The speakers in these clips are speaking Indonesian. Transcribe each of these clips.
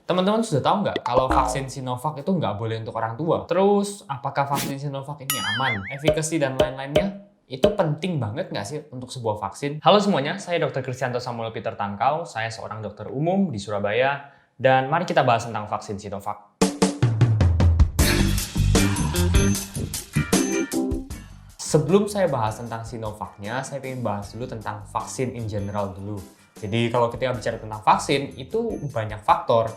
Teman-teman sudah tahu nggak kalau vaksin Sinovac itu nggak boleh untuk orang tua? Terus, apakah vaksin Sinovac ini aman? Efikasi dan lain-lainnya? Itu penting banget nggak sih untuk sebuah vaksin? Halo semuanya, saya Dr. Kristianto Samuel Peter Tangkau. Saya seorang dokter umum di Surabaya. Dan mari kita bahas tentang vaksin Sinovac. Sebelum saya bahas tentang Sinovacnya, saya ingin bahas dulu tentang vaksin in general dulu. Jadi kalau kita bicara tentang vaksin, itu banyak faktor.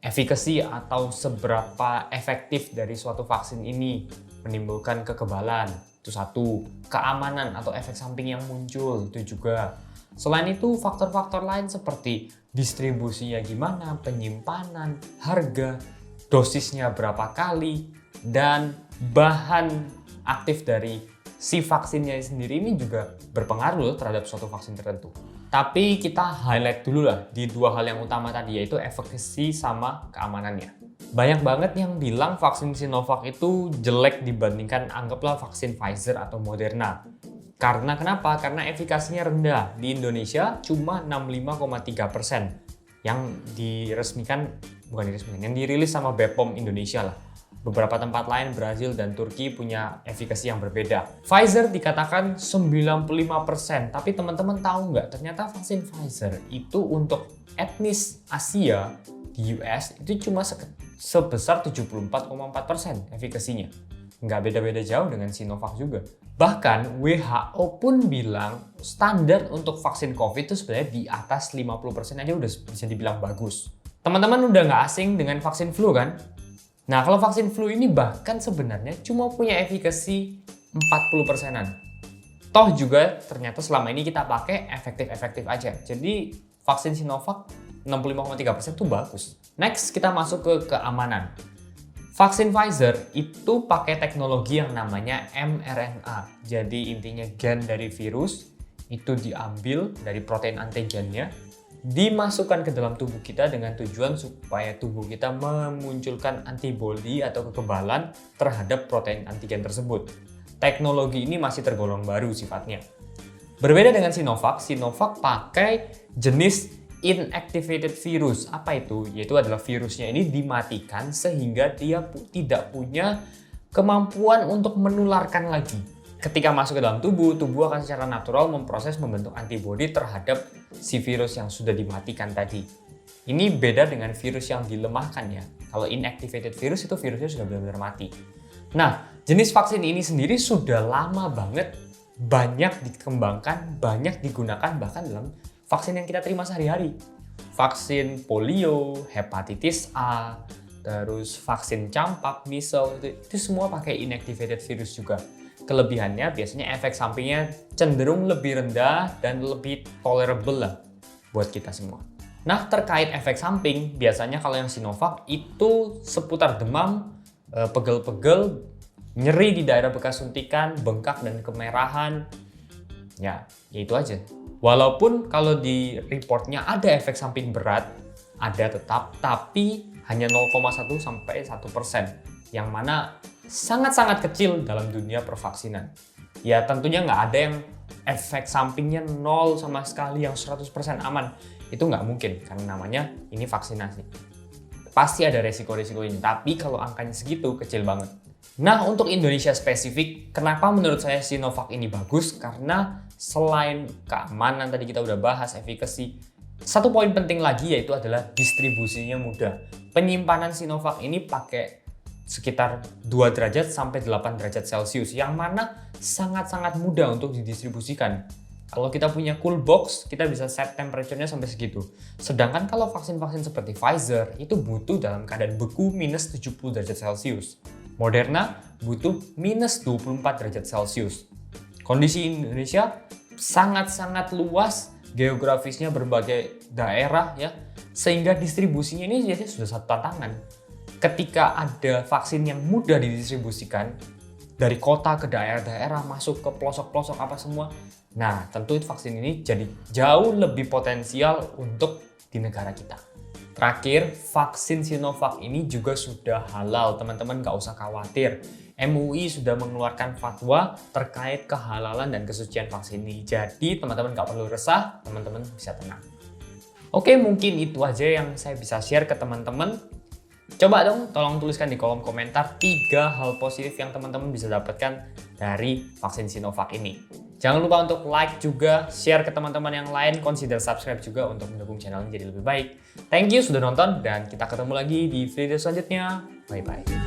Efikasi atau seberapa efektif dari suatu vaksin ini menimbulkan kekebalan, itu satu. Keamanan atau efek samping yang muncul, itu juga. Selain itu, faktor-faktor lain seperti distribusinya gimana, penyimpanan, harga, dosisnya berapa kali, dan bahan aktif dari si vaksinnya sendiri ini juga berpengaruh terhadap suatu vaksin tertentu. Tapi kita highlight dulu lah di dua hal yang utama tadi, yaitu efikasi sama keamanannya. Banyak banget yang bilang vaksin Sinovac itu jelek dibandingkan anggaplah vaksin Pfizer atau Moderna. Karena kenapa? Karena efikasinya rendah. Di Indonesia cuma 65,3%. Yang diresmikan, bukan diresmikan, yang dirilis sama BPOM Indonesia lah. Beberapa tempat lain, Brazil dan Turki punya efikasi yang berbeda. Pfizer dikatakan 95%, tapi teman-teman tahu nggak? Ternyata vaksin Pfizer itu untuk etnis Asia di US itu cuma sebesar 74,4% efikasinya. Nggak beda-beda jauh dengan Sinovac juga. Bahkan WHO pun bilang standar untuk vaksin COVID itu sebenarnya di atas 50% aja udah bisa dibilang bagus. Teman-teman udah nggak asing dengan vaksin flu kan? Nah, kalau vaksin flu ini bahkan sebenarnya cuma punya efikasi 40%-an. Toh juga ternyata selama ini kita pakai efektif-efektif aja. Jadi vaksin Sinovac 65,3% itu bagus. Next, kita masuk ke keamanan. Vaksin Pfizer itu pakai teknologi yang namanya mRNA. Jadi intinya gen dari virus itu diambil dari protein antigennya, dimasukkan ke dalam tubuh kita dengan tujuan supaya tubuh kita memunculkan antibodi atau kekebalan terhadap protein antigen tersebut. Teknologi ini masih tergolong baru sifatnya. Berbeda dengan Sinovac, Sinovac pakai jenis inactivated virus. Apa itu? Yaitu adalah virusnya ini dimatikan sehingga dia tidak punya kemampuan untuk menularkan lagi. Ketika masuk ke dalam tubuh, tubuh akan secara natural membentuk antibodi terhadap si virus yang sudah dimatikan tadi. Ini beda dengan virus yang dilemahkan ya. Kalau inactivated virus itu virusnya sudah benar-benar mati. Nah, jenis vaksin ini sendiri sudah lama banget banyak dikembangkan, banyak digunakan bahkan dalam vaksin yang kita terima sehari-hari. Vaksin polio, hepatitis A, terus vaksin campak, measles, itu semua pakai inactivated virus juga. Kelebihannya biasanya efek sampingnya cenderung lebih rendah dan lebih tolerable lah buat kita semua. Nah, terkait efek samping, biasanya kalau yang Sinovac itu seputar demam, pegel-pegel, nyeri di daerah bekas suntikan, bengkak dan kemerahan. Ya itu aja. Walaupun kalau di reportnya ada efek samping berat, ada tetap, tapi hanya 0,1 sampai 1%. Yang mana sangat-sangat kecil dalam dunia pervaksinan. Ya tentunya nggak ada yang efek sampingnya 0 sama sekali yang 100% aman. Itu nggak mungkin, karena namanya ini vaksinasi. Pasti ada resiko-resiko ini, tapi kalau angkanya segitu kecil banget. Nah, untuk Indonesia spesifik, kenapa menurut saya Sinovac ini bagus? Karena selain keamanan tadi kita udah bahas, efikasi, satu poin penting lagi yaitu adalah distribusinya mudah. Penyimpanan Sinovac ini pakai sekitar 2 derajat sampai 8 derajat Celcius, yang mana sangat-sangat mudah untuk didistribusikan. Kalau kita punya cool box, kita bisa set temperature-nya sampai segitu. Sedangkan kalau vaksin-vaksin seperti Pfizer, itu butuh dalam keadaan beku minus 70 derajat Celcius. Moderna butuh minus 24 derajat Celcius. Kondisi Indonesia sangat-sangat luas, geografisnya berbagai daerah ya, sehingga distribusinya ini jadi sudah satu tantangan. Ketika ada vaksin yang mudah didistribusikan dari kota ke daerah-daerah, masuk ke pelosok-pelosok apa semua, nah tentu vaksin ini jadi jauh lebih potensial untuk di negara kita. Terakhir, vaksin Sinovac ini juga sudah halal, teman-teman nggak usah khawatir. MUI sudah mengeluarkan fatwa terkait kehalalan dan kesucian vaksin ini. Jadi teman-teman nggak perlu resah, teman-teman bisa tenang. Oke, mungkin itu aja yang saya bisa share ke teman-teman. Coba dong tolong tuliskan di kolom komentar 3 hal positif yang teman-teman bisa dapatkan dari vaksin Sinovac ini. Jangan lupa untuk like juga, share ke teman-teman yang lain, consider subscribe juga untuk mendukung channel ini jadi lebih baik. Thank you sudah nonton dan kita ketemu lagi di video selanjutnya. Bye-bye.